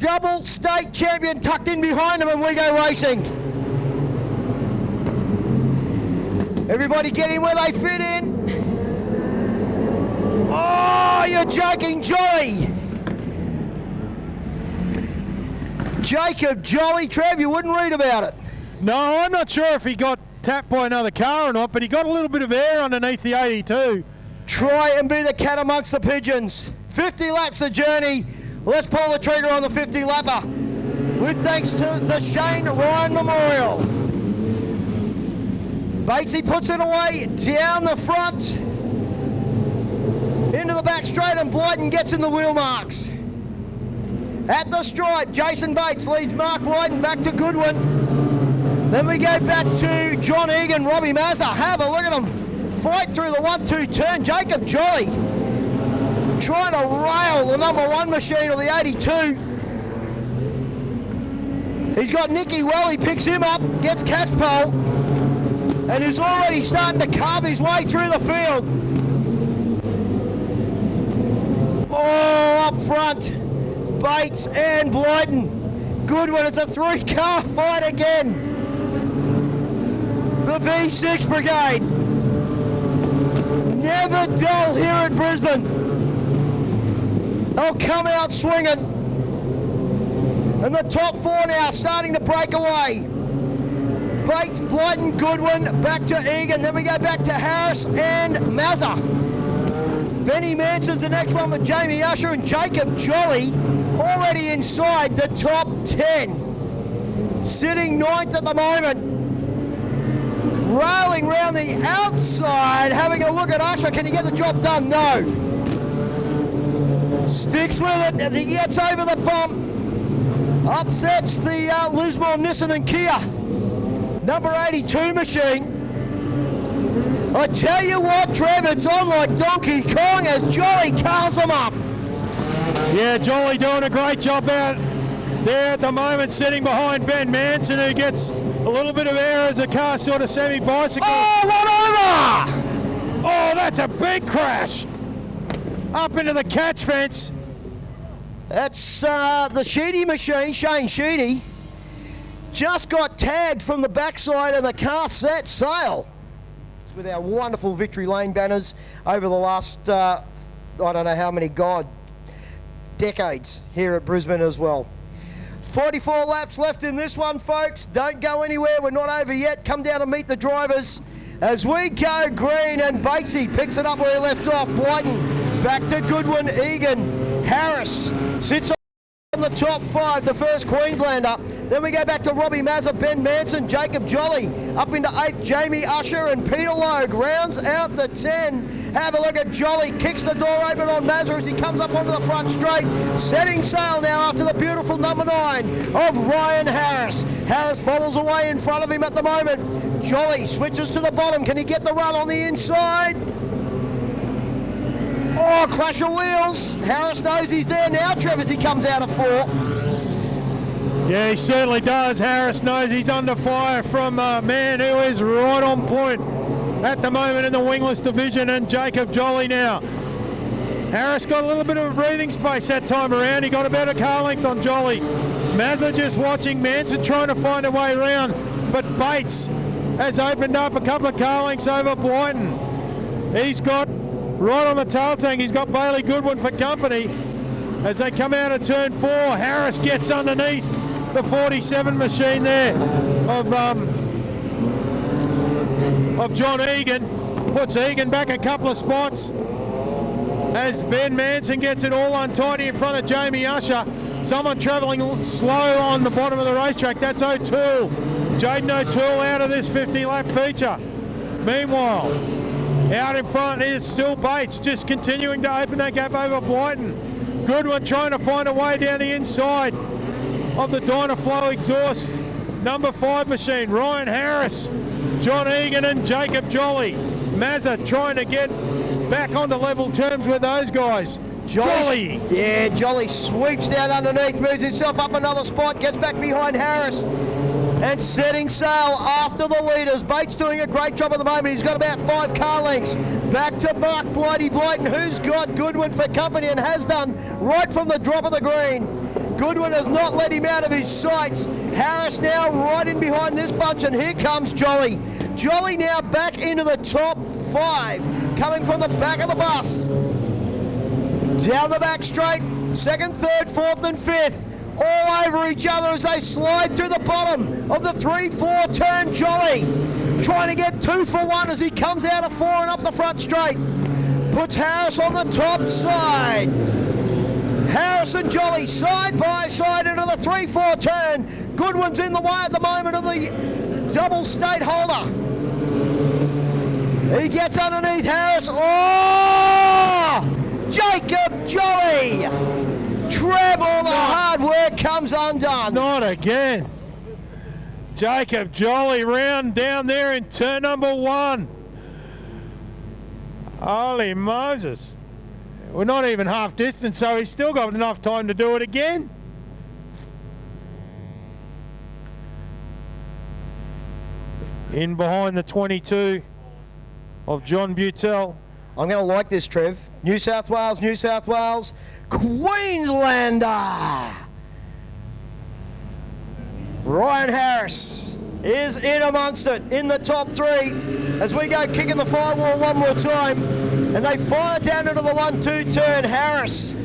double state champion tucked in behind him, and we go racing. Everybody getting where they fit in. Oh, you're joking, Jolly. Jacob Jolly, Trev, you wouldn't read about it. No, I'm not sure if he got tapped by another car or not, but he got a little bit of air underneath the 82. Try and be the cat amongst the pigeons. 50 laps the journey. Let's pull the trigger on the 50 lapper. With thanks to the Shane Ryan Memorial. Batesy puts it away down the front. Into the back straight, and Blyton gets in the wheel marks. At the stripe, Jason Bates leads Mark Blyton back to Goodwin. Then we go back to John Egan, Robbie Mazda. Have a look at them fight through the 1-2 turn. Jacob Jolly trying to rail the number 1 machine, or the 82. He's got Nicky Well, he picks him up, gets catch pole, and is already starting to carve his way through the field. Oh, up front, Bates and Blyton. Goodwin, it's a 3-car fight again. The V6 Brigade. Never dull here at Brisbane. They'll come out swinging. And the top 4 now starting to break away. Bates, Blyton, Goodwin, back to Egan. Then we go back to Harris and Mazza. Benny Manson's the next one with Jamie Usher, and Jacob Jolly already inside the top 10. Sitting 9th at the moment. Railing round the outside, having a look at Usher. Can he get the job done? No. Sticks with it as he gets over the bump. Upsets the Lismore, Nissan and Kia. Number 82 machine. I tell you what, Trev, it's on like Donkey Kong as Jolly carves him up. Yeah, Jolly doing a great job out there at the moment, sitting behind Ben Manson, who gets a little bit of air as the car sort of semi-bicycle. Oh, what over! Oh, that's a big crash. Up into the catch fence. That's the Sheedy machine, Shane Sheedy. Just got tagged from the backside and the car set sail. With our wonderful Victory Lane banners over the last, I don't know how many, decades here at Brisbane as well. 44 laps left in this one, folks. Don't go anywhere, we're not over yet. Come down and meet the drivers as we go green, and Batesy picks it up where he left off. Blyton back to Goodwin, Egan, Harris sits on the top 5, the first Queenslander. Then we go back to Robbie Mazza, Ben Manson, Jacob Jolly. Up into 8th, Jamie Usher and Peter Logue rounds out the 10. Have a look at Jolly, kicks the door open on Mazza as he comes up onto the front straight. Setting sail now after the beautiful number 9 of Ryan Harris. Harris bobbles away in front of him at the moment. Jolly switches to the bottom. Can he get the run on the inside? Oh, clash of wheels. Harris knows he's there now, Trev, as he comes out of 4. Yeah, he certainly does. Harris knows he's under fire from a man who is right on point at the moment in the wingless division, and Jacob Jolly now. Harris got a little bit of breathing space that time around. He got about a car length on Jolly. Mazza just watching Manson trying to find a way around, but Bates has opened up a couple of car lengths over Blyton. He's got right on the tail tank, he's got Bailey Goodwin for company. As they come out of turn 4, Harris gets underneath the 47 machine there of John Egan. Puts Egan back a couple of spots as Ben Manson gets it all untidy in front of Jamie Usher. Someone travelling slow on the bottom of the racetrack. That's O'Toole. Jaden O'Toole out of this 50-lap feature. Meanwhile, out in front is still Bates, just continuing to open that gap over Blyton. Goodwin trying to find a way down the inside of the Dynaflow exhaust. Number 5 machine, Ryan Harris, John Egan and Jacob Jolly. Mazza trying to get back onto level terms with those guys. Jolly. Yeah, Jolly sweeps down underneath, moves himself up another spot, gets back behind Harris, and setting sail after the leaders. Bates doing a great job at the moment. He's got about 5 car lengths. Back to Mark Blyton, who's got Goodwin for company and has done right from the drop of the green. Goodwin has not let him out of his sights. Harris now right in behind this bunch, and here comes Jolly. Jolly now back into the top 5, coming from the back of the bus. Down the back straight, 2nd, 3rd, 4th and 5th. All over each other as they slide through the bottom of the 3-4 turn. Jolly trying to get 2 for 1 as he comes out of 4 and up the front straight. Puts Harris on the top side. Harris and Jolly side by side into the 3-4 turn. Goodwin's in the way at the moment of the double state holder. He gets underneath Harris. Oh! Jacob Jolly! Trev, all the hard work comes undone. Not again. Jacob Jolly round down there in turn number 1. Holy Moses. We're not even half distance, so he's still got enough time to do it again. In behind the 22 of John Butel. I'm going to like this, Trev. New South Wales, Queenslander. Ryan Harris is in amongst it in the top 3 as we go kicking the firewall one more time, and they fire down into the 1-2 turn. Harris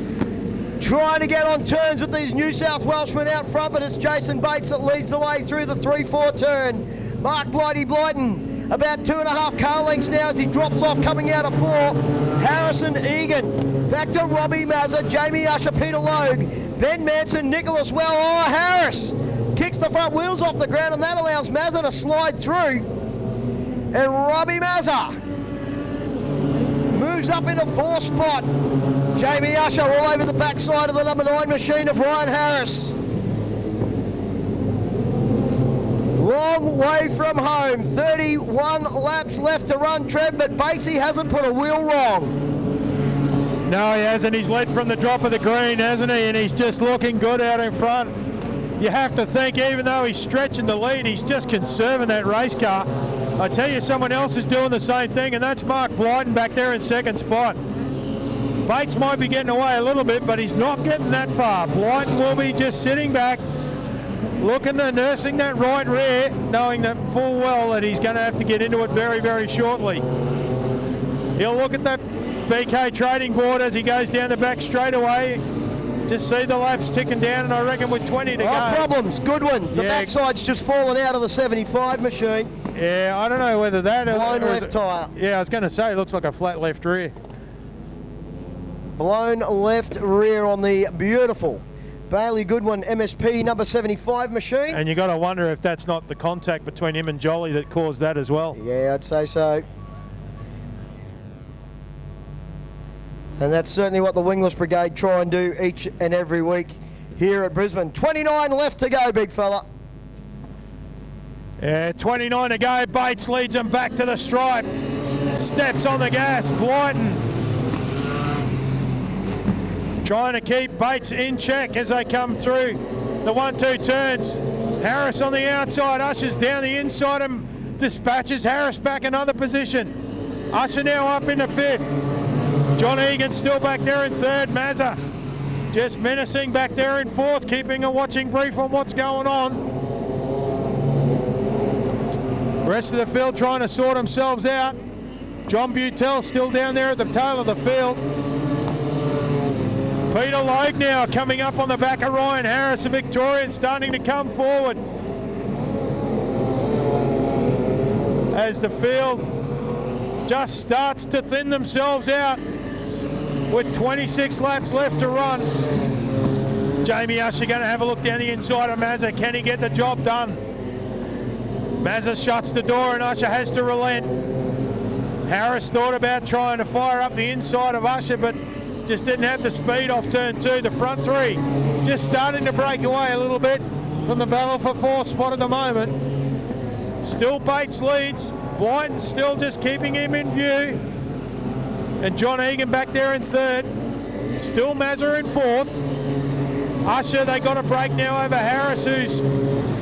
trying to get on turns with these New South Welshmen out front, but it's Jason Bates that leads the way through the 3-4 turn. Mark Blighty-Blyton about 2.5 car lengths now as he drops off coming out of 4. Harrison Egan back to Robbie Mazza, Jamie Usher, Peter Logue, Ben Manson, Nicholas Well. Oh, Harris kicks the front wheels off the ground, and that allows Mazza to slide through. And Robbie Mazza moves up into 4th spot. Jamie Usher all over the backside of the number 9 machine of Ryan Harris. Long way from home, 31 laps left to run, Trev, but Batesy hasn't put a wheel wrong. No, he hasn't. He's led from the drop of the green, hasn't he? And he's just looking good out in front. You have to think, even though he's stretching the lead, he's just conserving that race car. I tell you, someone else is doing the same thing, and that's Mark Blyden back there in 2nd spot. Bates might be getting away a little bit, but he's not getting that far. Blyden will be just sitting back, looking to nursing that right rear, knowing that full well that he's going to have to get into it very, very shortly. He'll look at that BK trading board as he goes down the back straightaway. Just see the laps ticking down, and I reckon with 20 to go. Problems, Goodwin. The backside's just fallen out of the 75 machine. Yeah, I don't know whether that... Blown left tyre. Yeah, I was going to say, it looks like a flat left rear. Blown left rear on the beautiful Bailey Goodwin MSP number 75 machine. And you got to wonder if that's not the contact between him and Jolly that caused that as well. Yeah, I'd say so. And that's certainly what the Wingless Brigade try and do each and every week here at Brisbane. 29 left to go, big fella. Yeah, 29 to go. Bates leads him back to the stripe. Steps on the gas. Blyton trying to keep Bates in check as they come through the 1-2 turns. Harris on the outside. Usher's down the inside and dispatches Harris back another position. Usher now up into 5th. John Egan still back there in 3rd. Mazza just menacing back there in 4th, keeping a watching brief on what's going on. Rest of the field trying to sort themselves out. John Butel still down there at the tail of the field. Peter Logue now coming up on the back of Ryan Harris, a Victorian, starting to come forward as the field just starts to thin themselves out with 26 laps left to run. Jamie Usher going to have a look down the inside of Mazza. Can he get the job done? Mazza shuts the door and Usher has to relent. Harris thought about trying to fire up the inside of Usher, but just didn't have the speed off turn 2. The front 3 just starting to break away a little bit from the battle for 4th spot at the moment. Still Bates leads. Blyton still just keeping him in view. And John Egan back there in 3rd. Still Mazza in 4th. Usher, they got a break now over Harris, who's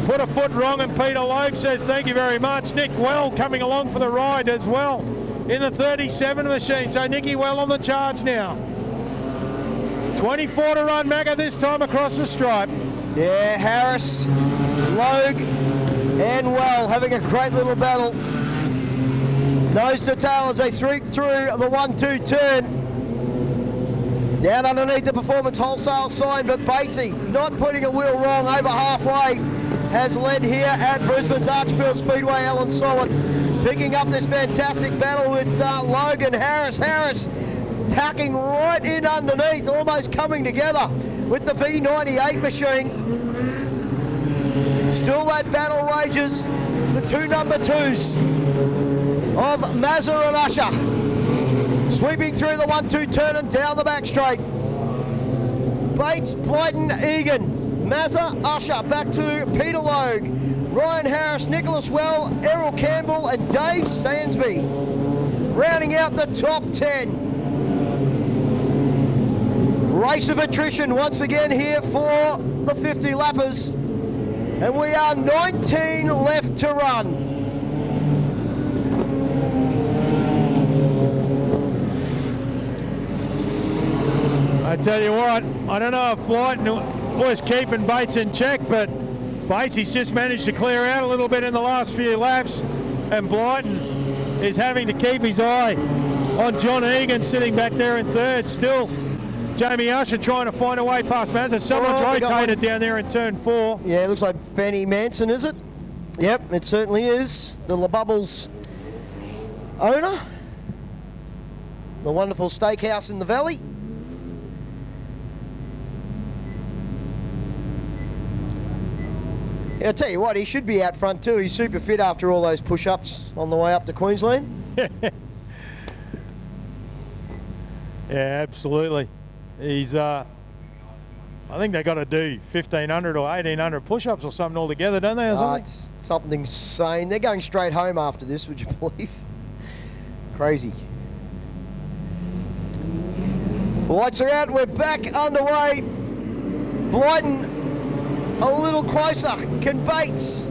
put a foot wrong, and Peter Logue says thank you very much. Nick Well coming along for the ride as well in the 37 machine. So Nicky Well on the charge now. 24 to run, Magga, this time across the stripe. Yeah, Harris, Logue, and Well having a great little battle. Nose to tail as they sweep through the 1-2 turn. Down underneath the Performance Wholesale sign, but Batesy not putting a wheel wrong over halfway has led here at Brisbane's Archerfield Speedway. Alan Solid picking up this fantastic battle with Logan Harris. Harris tacking right in underneath, almost coming together with the V98 machine. Still that battle rages. The two number twos of Mazza and Usher sweeping through the 1-2 turn and down the back straight. Bates, Blyton, Egan, Mazza, Usher, back to Peter Logue, Ryan Harris, Nicholas Well, Errol Campbell and Dave Sansby rounding out the top 10. Race of attrition once again here for the 50 lappers, and we are 19 left to run. I tell you what, I don't know if Blyton was keeping Bates in check, but Bates just managed to clear out a little bit in the last few laps, and Blyton is having to keep his eye on John Egan sitting back there in third. Still, Jamie Usher trying to find a way past Mazza. Someone's rotated down there in turn 4. Yeah, it looks like Benny Manson, is it? Yep, it certainly is. The La Bubbles owner. The wonderful steakhouse in the valley. Yeah, I'll tell you what, he should be out front too. He's super fit after all those push-ups on the way up to Queensland. Yeah, absolutely. He's, I think they got to do 1,500 or 1,800 push-ups or something altogether, don't they? Or something? It's something insane. They're going straight home after this, would you believe? Crazy. Lights are out. We're back underway. Blyton a little closer. Can Bates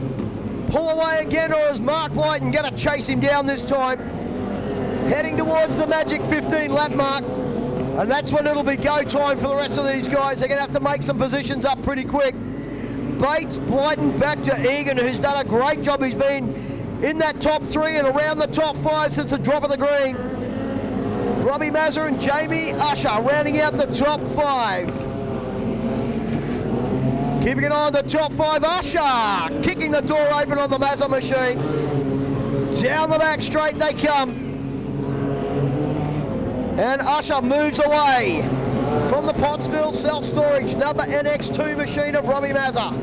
pull away again, or is Mark Blyton going to chase him down this time? Heading towards the magic 15 lap mark. And that's when it'll be go time for the rest of these guys. They're going to have to make some positions up pretty quick. Bates, Blyton, back to Egan, who's done a great job. He's been in that top 3 and around the top 5 since the drop of the green. Robbie Mazza and Jamie Usher rounding out the top 5. Keeping an eye on the top 5, Usher kicking the door open on the Mazza machine. Down the back straight they come. And Usher moves away from the Pottsville self-storage number NX2 machine of Robbie Mazza.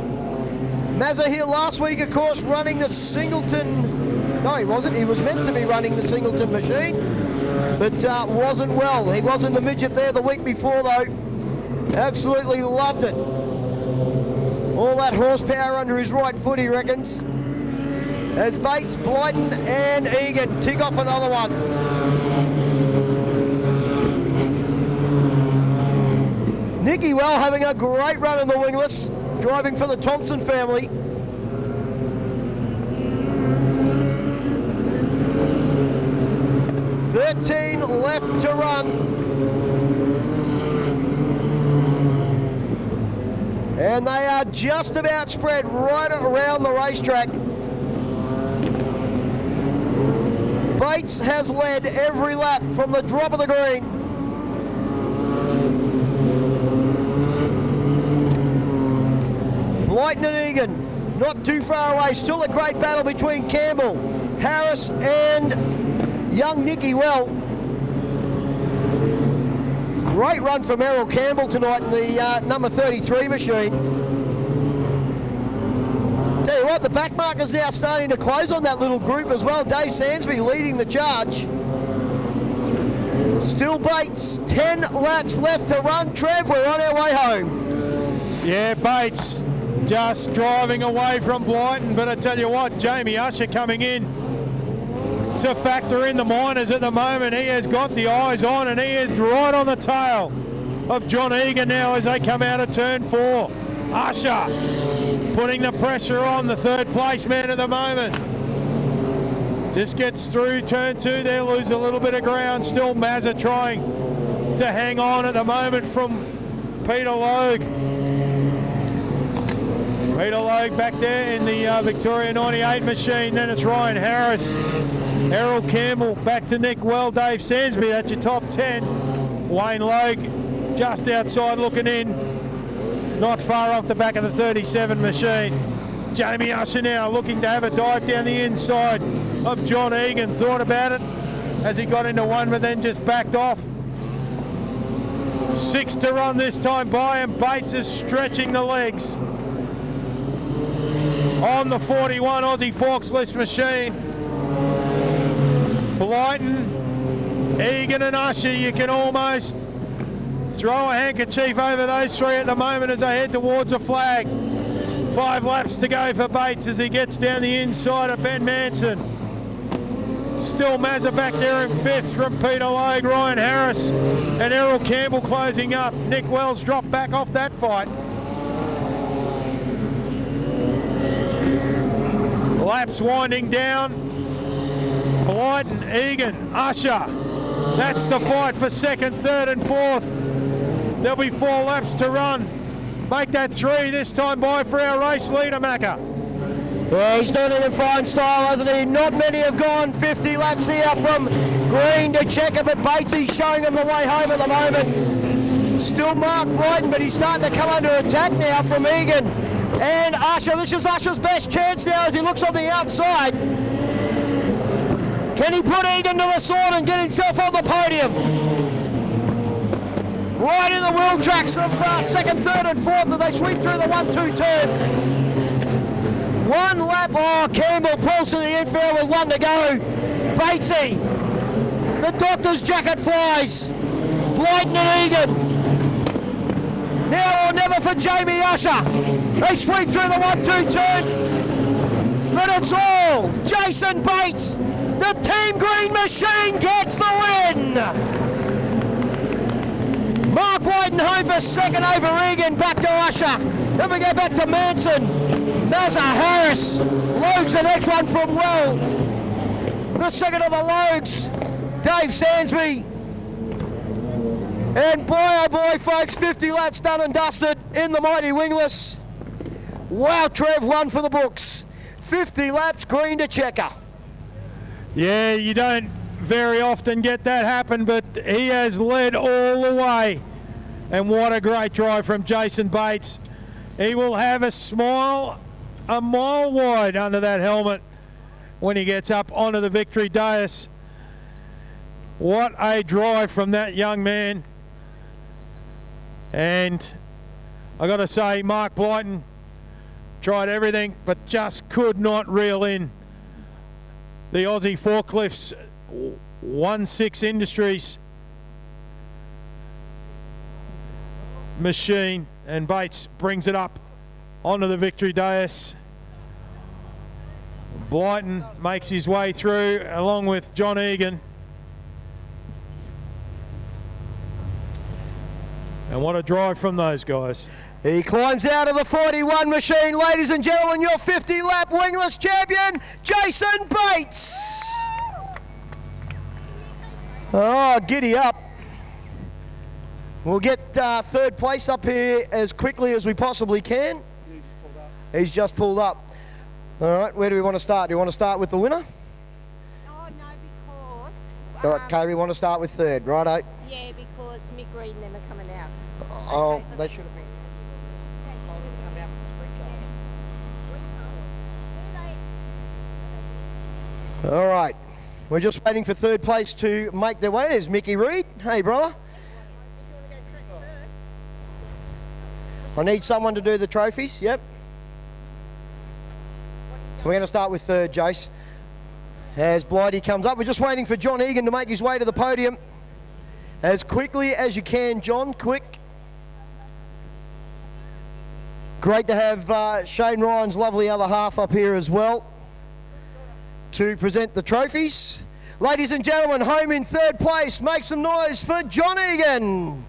Mazza here last week, of course, running the Singleton. No, he wasn't. He was meant to be running the Singleton machine, but wasn't well. He was in the midget there the week before, though. Absolutely loved it. All that horsepower under his right foot, he reckons. As Bates, Blyton and Egan tick off another one. Nicky Well having a great run in the Wingless, driving for the Thompson family. "13 left to run." And they are just about spread right around the racetrack. Bates has led every lap from the drop of the green. Blyton and Egan not too far away. Still a great battle between Campbell, Harris and young Nicky Well. Great run from Errol Campbell tonight in the number 33 machine. Tell you what, the back marker's now starting to close on that little group as well. Dave Sansby leading the charge. Still Bates, 10 laps left to run. Trev, we're on our way home. Yeah, Bates just driving away from Blyton, but I tell you what, Jamie Usher coming in to factor in the minors at the moment. He has got the eyes on, and he is right on the tail of John Egan now as they come out of turn 4. Usher putting the pressure on the third place man at the moment. Just gets through turn 2 there, lose a little bit of ground. Still Mazza trying to hang on at the moment from Peter Logue. Peter Logue back there in the Victoria 98 machine. Then it's Ryan Harris. Errol Campbell back to Nick Well. Dave Sansby, that's your top 10. Wayne Logue just outside looking in. Not far off the back of the 37 machine. Jamie Usher now looking to have a dive down the inside of John Egan. Thought about it as he got into one, but then just backed off. 6 to run this time by, and Bates is stretching the legs on the 41 Aussie forklift machine. Blyton, Egan and Usher, you can almost throw a handkerchief over those three at the moment as they head towards a flag. 5 laps to go for Bates as he gets down the inside of Ben Manson. Still Mazza back there in 5th from Peter Logue, Ryan Harris and Errol Campbell closing up. Nick Wells dropped back off that fight. Laps winding down. Blyton, Egan, Usher. That's the fight for 2nd, 3rd and 4th. There'll be 4 laps to run. Make that 3 this time by for our race leader, Macca. Yeah, he's doing it in fine style, hasn't he? Not many have gone 50 laps here from green to checker, but Batesy's showing them the way home at the moment. Still Mark Blyton, but he's starting to come under attack now from Egan and Usher. This is Usher's best chance now as he looks on the outside. Can he put Egan to the sword and get himself on the podium? Right in the wheel tracks of 2nd, 3rd and 4th as they sweep through the 1-2 turn. 1 lap, Campbell pulls to the infield with 1 to go. Batesy, the doctor's jacket flies. Blyton and Egan. Now or never for Jamie Usher. They sweep through the 1-2 turn. But it's all Jason Bates. The Team Green machine gets the win. Mark Blyton home for 2nd over Egan, back to Usher. Then we go back to Manson, Mazza, Harris. Logue's the next one from Well. The second of the Logues, Dave Sansby. And boy, oh boy, folks, 50 laps done and dusted in the mighty Wingless. Wow, Trev, one for the books. 50 laps, green to checker. Yeah, you don't very often get that happen, but he has led all the way. And what a great drive from Jason Bates. He will have a smile a mile wide under that helmet when he gets up onto the victory dais. What a drive from that young man. And I got to say, Mark Blyton tried everything but just could not reel in the Aussie Forklifts 1-6 Industries machine, and Bates brings it up onto the victory dais. Blyton makes his way through along with John Egan. And what a drive from those guys. He climbs out of the 41 machine. Ladies and gentlemen, your 50-lap Wingless champion, Jason Bates. Oh, giddy up. We'll get 3rd place up here as quickly as we possibly can. He's just pulled up. All right, where do we want to start? Do you want to start with the winner? Oh, no, because... All right, okay, we want to start with 3rd, righto? Yeah, because Mick Reed and them are coming out. Oh, they should have been. All right, we're just waiting for 3rd place to make their way. There's Mickey Reed. Hey, brother. I need someone to do the trophies. Yep. So we're going to start with 3rd, Jace. As Blighty comes up, we're just waiting for John Egan to make his way to the podium. As quickly as you can, John, quick. Great to have Shane Ryan's lovely other half up here as well to present the trophies. Ladies and gentlemen, home in 3rd place, make some noise for John Egan.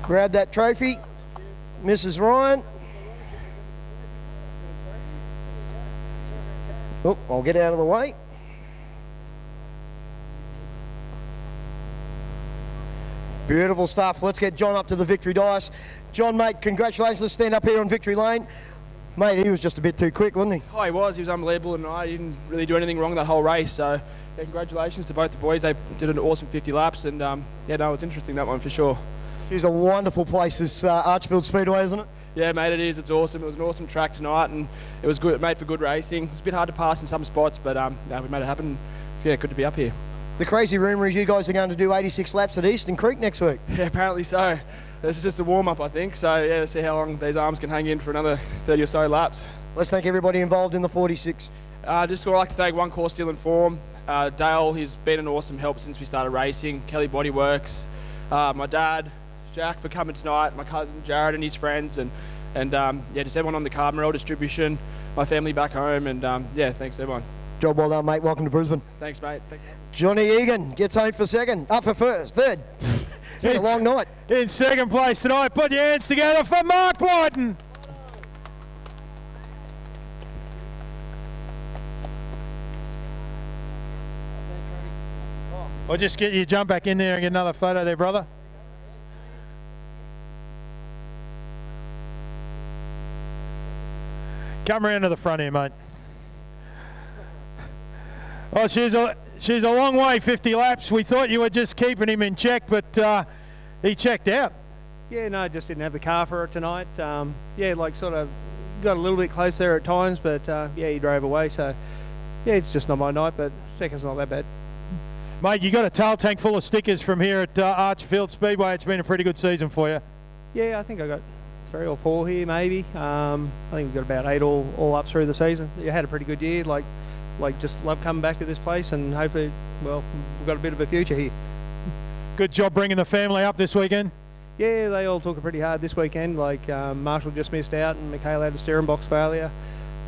Grab that trophy, Mrs. Ryan. Oh, I'll get out of the way. Beautiful stuff. Let's get John up to the victory dais. John, mate, congratulations. Let's stand up here on victory lane. Mate, he was just a bit too quick, wasn't he? Oh, he was unbelievable tonight. He didn't really do anything wrong that whole race. So, yeah, congratulations to both the boys. They did an awesome 50 laps, and yeah, no, it's interesting, that one for sure. It's a wonderful place, this Archerfield Speedway, isn't it? Yeah, mate, it is. It's awesome. It was an awesome track tonight, and it was good. Made for good racing. It was a bit hard to pass in some spots, but yeah, we made it happen. So, yeah, good to be up here. The crazy rumour is you guys are going to do 86 laps at Eastern Creek next week. Yeah, apparently so. This is just a warm-up, I think. So, yeah, let's see how long these arms can hang in for another 30 or so laps. Let's thank everybody involved in the 46. Just would like to thank One Core Steel and Form. Dale, he's been an awesome help since we started racing. Kelly Bodyworks, my dad, Jack, for coming tonight, my cousin Jared and his friends, and yeah, just everyone on the Carbon Rail distribution, my family back home, and yeah, thanks everyone. Job well done, mate. Welcome to Brisbane. Thanks, mate. Thanks. Johnny Egan gets home for third. It's been a long night. In second place tonight, put your hands together for Mark Blyton. I'll just get you to jump back in there and get another photo there, brother. Come around to the front here, mate. Oh, she's a long way, 50 laps. We thought you were just keeping him in check, but he checked out. Yeah, no, just didn't have the car for it tonight. Yeah, like sort of got a little bit close there at times, but yeah, he drove away. So yeah, it's just not my night, but second's not that bad. Mate, you got a tail tank full of stickers from here at Archerfield Speedway. It's been a pretty good season for you. Yeah, I think I got 3 or 4 here, maybe. I think we've got about 8 all up through the season. You had a pretty good year. Like just love coming back to this place, and hopefully, well, we've got a bit of a future here. Good job bringing the family up this weekend. Yeah, they all took it pretty hard this weekend. Like Marshall just missed out, and Michaela had a steering box failure.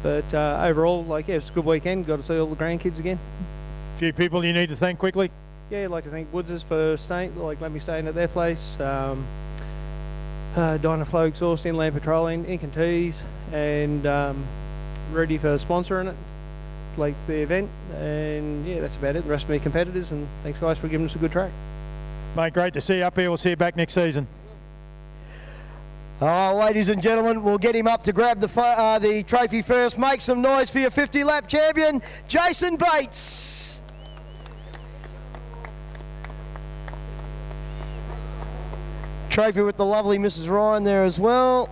But overall, like, yeah, it's a good weekend. Got to see all the grandkids again. Few people you need to thank quickly. Yeah, I'd like to thank Woodses for staying, like, let me stay in at their place. Dynaflow Exhaust, Inland Petroleum, Ink and Teas, and Rudy for sponsoring it, like the event. And yeah, that's about it. The rest of my competitors, and thanks guys for giving us a good track. Mate, great to see you up here. We'll see you back next season. Oh, ladies and gentlemen, we'll get him up to grab the trophy first. Make some noise for your 50-lap champion, Jason Bates. Trophy with the lovely Mrs. Ryan there as well.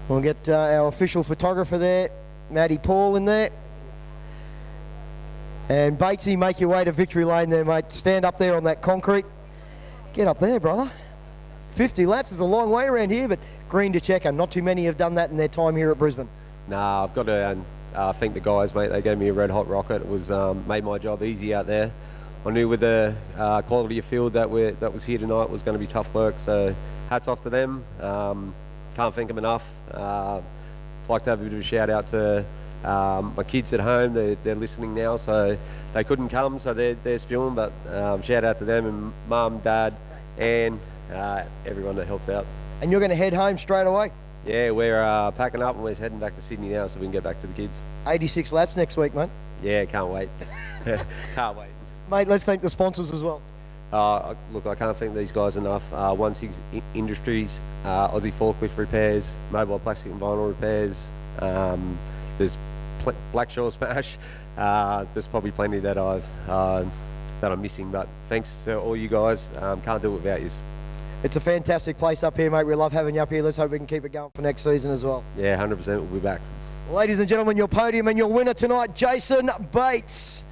We'll get our official photographer there, Maddie Paul, in there. And Batesy, make your way to victory lane there, mate. Stand up there on that concrete. Get up there, brother. 50 laps is a long way around here, but green to checker. Not too many have done that in their time here at Brisbane. Nah, I've got to thank the guys, mate. They gave me a red hot rocket. It was made my job easy out there. I knew with the quality of field that was here tonight was going to be tough work. So hats off to them. Can't thank them enough. Like to have a bit of a shout out to my kids at home. They're listening now, so they couldn't come, so they're spewing. But shout out to them and Mum, Dad, and everyone that helps out. And you're going to head home straight away? Yeah, we're packing up and we're heading back to Sydney now so we can get back to the kids. 86 laps next week, mate. Yeah, can't wait. Can't wait. Mate, let's thank the sponsors as well. Look, I can't thank these guys enough. 16 Industries, Aussie Forklift Repairs, Mobile Plastic and Vinyl Repairs. There's Blackshore Smash. There's probably plenty that I'm missing, but thanks to all you guys. Can't do it without you. It's a fantastic place up here, mate. We love having you up here. Let's hope we can keep it going for next season as well. Yeah, 100%. We'll be back. Ladies and gentlemen, your podium and your winner tonight, Jason Bates.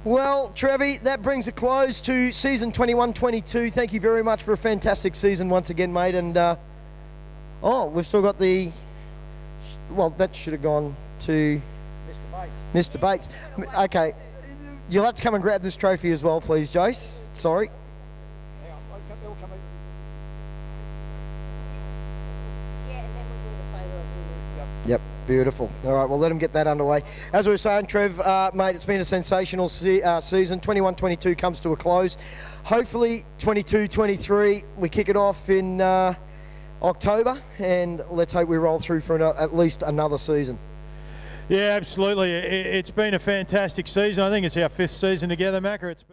Well, Trevi, that brings a close to season 21-22. Thank you very much for a fantastic season once again, mate. And, we've still got the... Well, that should have gone to... Mr. Bates. Okay. You'll have to come and grab this trophy as well, please, Jace. Sorry. Yep, beautiful. All right, well, let them get that underway. As we were saying, Trev, mate, it's been a sensational season. 21-22 comes to a close. Hopefully, 22-23, we kick it off in October, and let's hope we roll through for at least another season. Yeah, absolutely. It's been a fantastic season. I think it's our 5th season together, Macca.